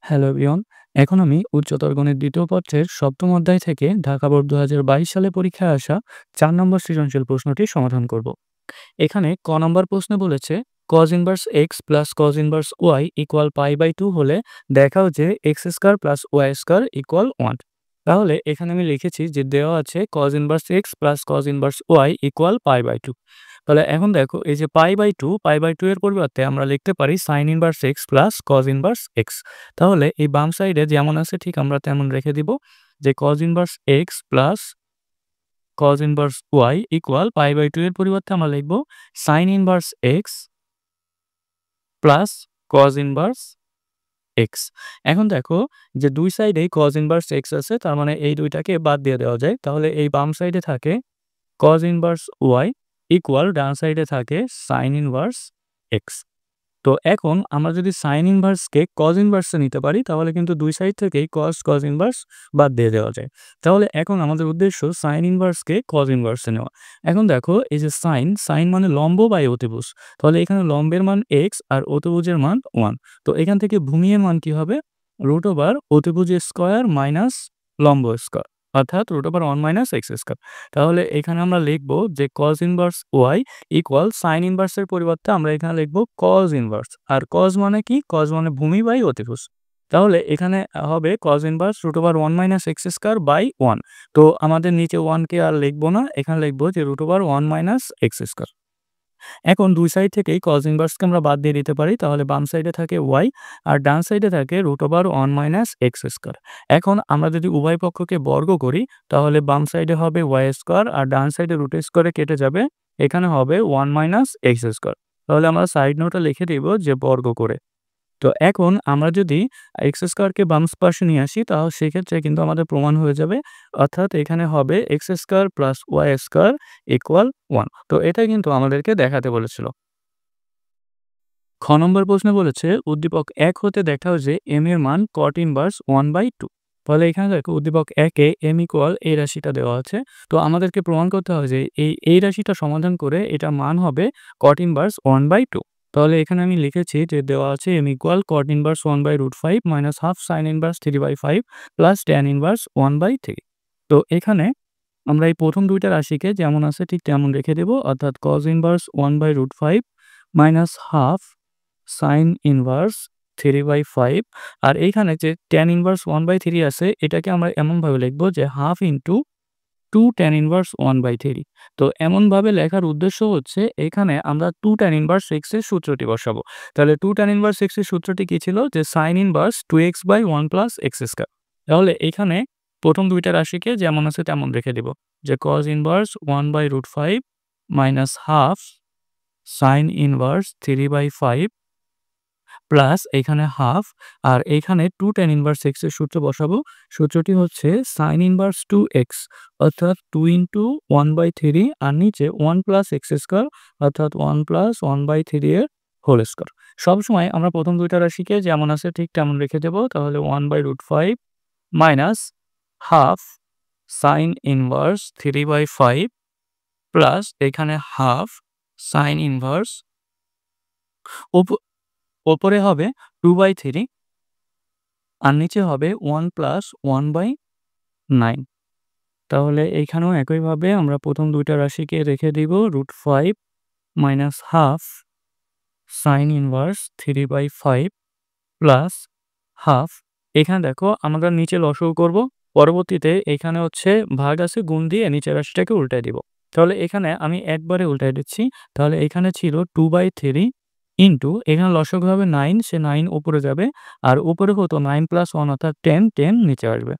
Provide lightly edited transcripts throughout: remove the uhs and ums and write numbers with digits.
Hello everyone. এখন আমি উচ্চতর গণিত দ্বিতীয় পত্রের সপ্তম অধ্যায় থেকে ঢাকা বোর্ড ২০২২ সালে পরীক্ষায় আসা ৪ নম্বর সৃজনশীল প্রশ্নটি সমাধান করব। এখানে ক নম্বর প্রশ্নে বলেছে cos inverse x plus cos inverse y equal পাই/2 হলে দেখাও যে x square plus y square equal 1। তাহলে এখানে আমি লিখেছি যে দেওয়া আছে cos inverse x plus cos inverse y equal পাই/2। তাহলে এখন দেখো এই যে পাই/2 এর পরিবর্তে আমরা লিখতে পারি sin inverse x plus cos inverse x. তাহলে এই বাম সাইডে যেমন আছে ঠিক আমরা তেমন রেখে দিব যে cos inverse x plus cos inverse y equal পাই/2 এর পরিবর্তে আমরা লিখব sin inverse x plus cos inverse x। এখন দেখো যে দুই সাইডেই cos ইনভার্স x আছে, তার মানে এই দুইটাকে বাদ দিয়ে দেওয়া যায়। তাহলে এই বাম সাইডে থাকে cos ইনভার্স y ইকুয়াল ডান সাইডে থাকে sin ইনভার্স x। তো এখন আমরা যদি sin ইনভার্সকে cos ইনভার্সে নিতে পারি তাহলে কিন্তু দুই সাইড থেকেই cos ইনভার্স বাদ দিয়ে দেওয়া যায়। তাহলে এখন আমাদের উদ্দেশ্য sin ইনভার্সকে cos ইনভার্সে নেওয়া। এখন দেখো এই যে sin মানে লম্ব বাই অতিভুজ। তাহলে এখানে লম্বের মান x আর অতিভুজের মান 1। তো এখান থেকে ভূমির মান কি হবে? অতিভুজ স্কয়ার মাইনাস লম্ব স্কয়ার, অর্থাৎ √1 - x স্কয়ার। তাহলে এখানে আমরা লিখব যে cos inverse y equal sine ইনভার্সের পরিবর্তে আমরা এখানে লিখব cos ইনভার্স। আর cos মানে কি? cos মানে ভূমি বাই অতিভুজ। তাহলে এখানে হবে cos inverse √1 - x square by 1। তো আমাদের নিচে 1 কে আর লিখব না, এখানে লিখব যে √1 - x স্কয়ার। এখন দুই সাইড থেকেই cos ইনভার্সকে আমরা বাদ দিয়ে দিতে পারি। তাহলে বাম সাইডে থাকে y আর ডান সাইডে থাকে √1 - x স্কয়ার। এখন আমরা যদি উভয় পক্ষকে বর্গ করি তাহলে বাম সাইডে হবে y স্কয়ার আর ডান সাইডে রুট স্কয়ারে কেটে যাবে। এখানে হবে 1 - x স্কয়ার। তাহলে আমরা সাইড নোটে লিখে দিব যে বর্গ করে। তো এখন আমরা যদি x স্কয়ারকে বাম পাশে নিয়ে আসি তাহলে সেক্ষেত্রে কিন্তু আমাদের প্রমাণ হয়ে যাবে। অর্থাৎ এখানে হবে x square plus y square equal 1। তো এটা কিন্তু আমাদেরকে দেখাতে বলেছিল। খ নম্বর প্রশ্নে বলেছে উদ্দীপক ১ হতে দেখাও যে m এর মান cot ইনভার্স 1/2। তাহলে এখানে দেখো উদ্দীপক ১ এ m ইকুয়াল এই রাশিটা দেওয়া আছে। তো আমাদেরকে প্রমাণ করতে হবে যে এই রাশিটা সমাধান করে এটা মান হবে cot ইনভার্স 1/2। তাহলে এখানে আমি লিখেছি যে দেওয়া আছে m equal cot inverse 1/√5 minus half sin inverse 3/5 plus tan inverse 1/3। তো এখানে আমরা এই প্রথম দুইটা রাশিকে যেমন আছে ঠিক তেমন রেখে দেব, অর্থাৎ cos inverse 1/√5 minus half sin inverse 3/5। আর এইখানে যে tan ইনভার্স 1/3 আছে এটাকে আমরা এমনভাবে লিখব যে হাফ ইন্টু 2 tan ইনভার্স 1/3। তো এমনভাবে লেখার উদ্দেশ্য হচ্ছে এখানে আমরা 2 tan ইনভার্স x এর সূত্রটি বসাবো। তাহলে 2 tan ইনভার্স x এর সূত্রটি কি ছিল? যে sin inverse 2x/1 + x square. তাহলে এখানে প্রথম দুইটা রাশিকে যেমন আছে তেমন রেখে দিব যে cos inverse 1/√5 minus half sin inverse 3/5 plus এখানে হাফ আর এখানে 2 tan ইনভার্স x এর সূত্র বসাবো। সূত্রটি হচ্ছে sin ইনভার্স 2x অর্থাৎ 2 × 1/3 আর নিচে 1 + x স্কয়ার অর্থাৎ 1 + 1/3 এর হোল স্কয়ার। সবসময় আমরা প্রথম দুইটা রাশিকে যেমন আছে ঠিক তেমন রেখে দেব। তাহলে 1/√5 minus half sin inverse 3/5 plus এখানে হাফ sin ইনভার্স ওপরে হবে 2/3 আর নিচে হবে 1 + 1/9। তাহলে এইখানেও একইভাবে আমরা প্রথম দুইটা রাশিকে রেখে দিব √5 minus half sin inverse 3/5 plus half. এখানে দেখো আমরা নিচে লসাগু করব। পরবর্তীতে এখানে হচ্ছে ভাগ আছে, গুণ দিয়ে নিচের রাশিটাকে উল্টায় দিব। তাহলে এখানে আমি একবারে উল্টায় দিচ্ছি। তাহলে এখানে ছিল 2/3 ইন্টু এখানে লসাগু হবে 9, সে 9 উপরে যাবে আর উপরে হতো 9 + 1 অর্থাৎ 10, 10 নিচে আসবে।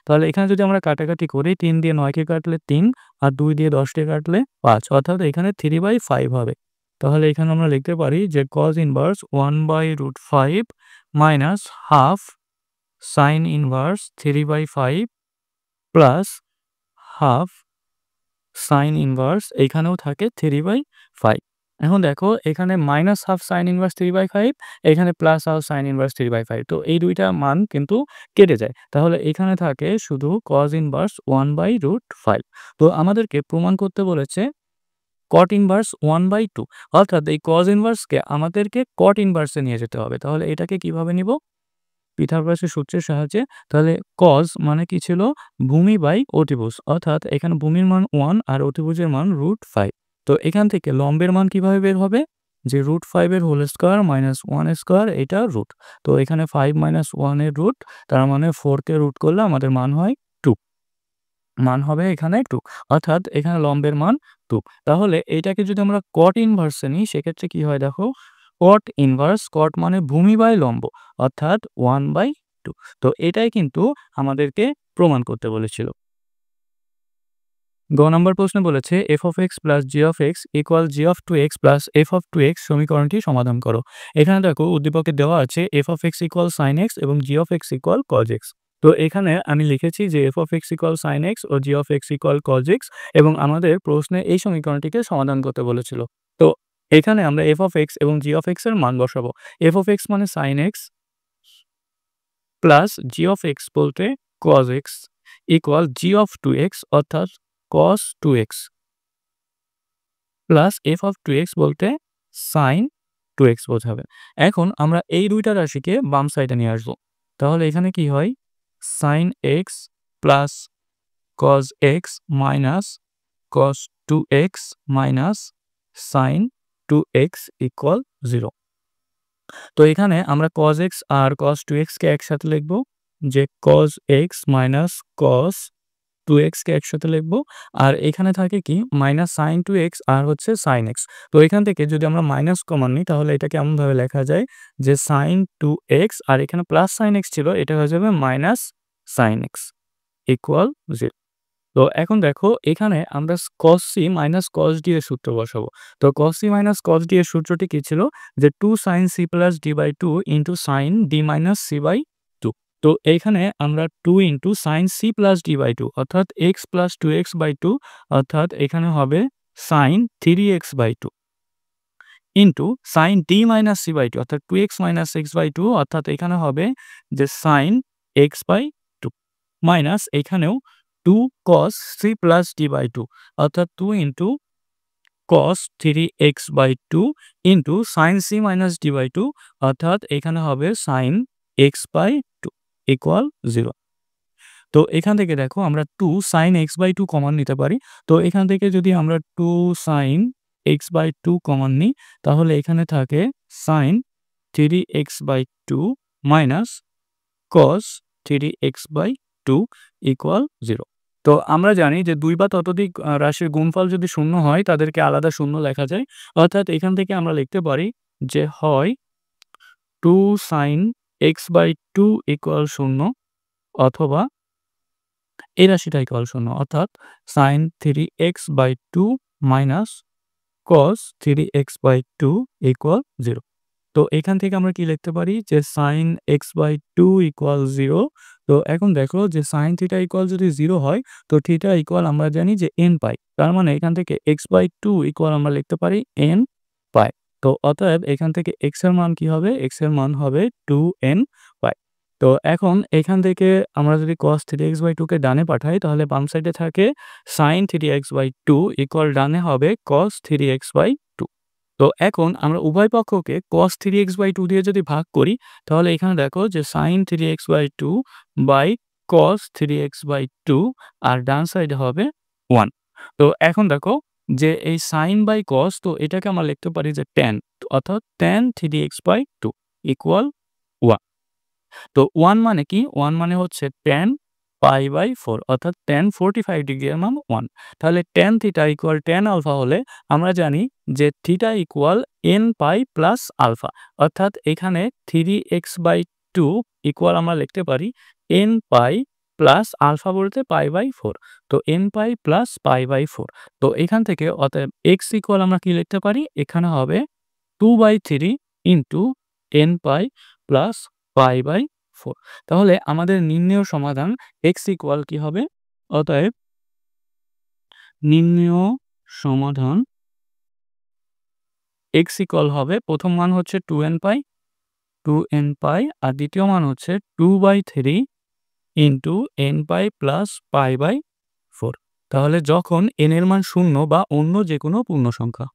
তাহলে এখানে যদি আমরা কাটাকাটি করি 3 দিয়ে 9 কে কাটলে 3 আর 2 দিয়ে 10 কে কাটলে 5 অর্থাৎ এখানে 3/5 হবে। তাহলে এখানে আমরা লিখতে পারি যে cos inverse 1/√5 minus half sin inverse 3/5 plus half sin inverse এইখানেও থাকে 3/5। এখন দেখো এখানে মাইনাস হাফ sin ইনভার্স 3/5, এখানে প্লাস হাফ sin ইনভার্স 3/5। তো এই দুইটা মান কিন্তু কেটে যায়। তাহলে এখানে থাকে শুধু cos ইনভার্স 1/√5। তো আমাদেরকে প্রমাণ করতে বলেছে cot ইনভার্স 1/2 অর্থাৎ এই cos ইনভার্সকে আমাদেরকে cot ইনভার্সে নিয়ে যেতে হবে। তাহলে এটাকে কিভাবে নিব? পিথাগোরাসের সূত্রের সাহায্যে। তাহলে কজ মানে কি ছিল? ভূমি বাই অতিভুজ। অর্থাৎ এখানে ভূমির মান 1 আর অতিভুজের মান √5। তো এখান থেকে লম্বের মান কিভাবে বের হবে? যে √5 এর হোল স্কয়ার মাইনাস 1 স্কয়ার এটা রুট। তো এখানে 5 মাইনাস 1 এর রুট, তার মানে 4 কে রুট করলে আমাদের মান হয় 2। মান হবে এখানে 2। অর্থাৎ এখানে লম্বের মান 2। তাহলে এইটাকে যদি আমরা কট ইনভার্সে নিই সেক্ষেত্রে কি হয় দেখো? কট ইনভার্স, কট মানে ভূমি বাই লম্ব, অর্থাৎ 1/2। তো এটাই কিন্তু আমাদেরকে প্রমাণ করতে বলেছিল। গ নম্বর প্রশ্নে বলেছে f(x + g(x) = g(2x + f(2x) সমীকরণটি সমাধান করো। এখানে দেখো উদ্দীপকে দেওয়া আছে f(x) = sin x এবং g(x) = cos x। তো এখানে আমি লিখেছি যে f(x) = sin x ও g(x) = cos x এবং আমাদের প্রশ্নে এই সমীকরণটিকে সমাধান করতে বলেছিল। তো এখানে আমরা f(x) এবং g(x) এর মান বসাবো। f(x) মানে sin x প্লাস g(x) বলতে cos x = g(2x) অর্থাৎ cos 2x প্লাস f(2x) বলতে sin 2x বোঝাবে। এখন আমরা এই দুইটা রাশিকে বাম সাইডে নিয়ে আসবো। তাহলে এখানে কি হয়? sin x plus cos x minus cos 2x minus sin 2x = 0। তো এখানে আমরা cos x আর cos 2x কে একসাথে লিখব, যে cos x minus cos 2x কে একসাথে লিখব। আর এখানে থাকে কি মাইনাস sin 2x আর হচ্ছে sin x। তো এখান থেকে যদি আমরা মাইনাস কমন নিই তাহলে এটাকে এমনভাবে লেখা যায় যে sin 2x আর এখানে প্লাস sin x ছিল, এটা হয়ে যাবে মাইনাস sin x = 0। তো এখন দেখো এখানে আমরা cos c minus cos d এর সূত্র বসাবো। তো cos c minus cos d এর সূত্রটি কি ছিল? যে 2 sin c plus d/2 into sin d minus c/2। তো এইখানে আমরা 2 into sin c plus d/2 অর্থাৎ x প্লাস 2x/2 অর্থাৎ এখানে হবে sin 3x/2 into sin d minus c/2 অর্থাৎ 2x মাইনাস x/2 অর্থাৎ এখানে হবে যে sin x/2 মাইনাস এখানেও 2 cos c প্লাস d/2 অর্থাৎ 2 into cos 3x/2 into sin c minus d/2 অর্থাৎ এখানে হবে sin x/2 = 0। তো এখান থেকে দেখো আমরা 2 sin x/2 কমন নিতে পারি। তো এখান থেকে যদি আমরা 2 sin x/2 কমন নিই তাহলে এখানে থাকে sin 3x/2 minus cos 3x/2 = 0। তো আমরা জানি যে 2 বা ততোধিক রাশির গুণফল যদি শূন্য হয় তাদেরকে আলাদা শূন্য লেখা যায়। অর্থাৎ এখান থেকে আমরা লিখতে পারি যে হয় 2 sin x/2 = 0 অথবা এই রাশিটা = 0 অর্থাৎ sin 3x/2 minus cos 3x/2 = 0। তো এখান থেকে আমরা কি লিখতে পারি যে sin x/2 = 0। তো এখন দেখো যে sin θ যদি 0 হয় তো θ আমরা জানি যে n π। তার মানে এখান থেকে x/2 আমরা লিখতে পারি n π। তো অতএব এখান থেকে x এর মান কি হবে? x এর মান হবে 2n π। তো এখন এখান থেকে আমরা যদি cos 3x/2 কে ডানে পাঠাই তাহলে বাম সাইডে থাকে sin 3x/2 ডানে হবে cos 3x/2। তো এখন আমরা উভয় পক্ষকে cos 3x/2 দিয়ে যদি ভাগ করি তাহলে এখানে দেখো যে sin 3x/2 by cos 3x/2 আর ডান সাইডে হবে 1। তো এখন দেখো যে এই sin বাই cos, তো এটাকে আমরা লিখতে পারি যে tan অর্থাৎ tan 3x/2 = 1। তো 1 মানে কি? 1 মানে হচ্ছে tan π/4 অর্থাৎ tan 45 ডিগ্রি এর মান 1। তাহলে tan θ = tan আলফা হলে আমরা জানি যে θ = nπ প্লাস আলফা অর্থাৎ এখানে 3x/2 আমরা লিখতে পারি nπ প্লাস আলফা বলতে π/4। তো nπ প্লাস π/4। তো এখান থেকে অতএব x আমরা কি লিখতে পারি? এখানে হবে 2/3 ইনটু nπ প্লাস π/4। তাহলে আমাদের নির্ণেয় সমাধান x কি হবে? অতএব নির্ণেয় সমাধান x হবে প্রথম মান হচ্ছে 2nπ আর দ্বিতীয় মান হচ্ছে 2/3 ইনটু nπ প্লাস π/4। তাহলে যখন n এর মান 0 বা অন্য যেকোনো পূর্ণ সংখ্যা।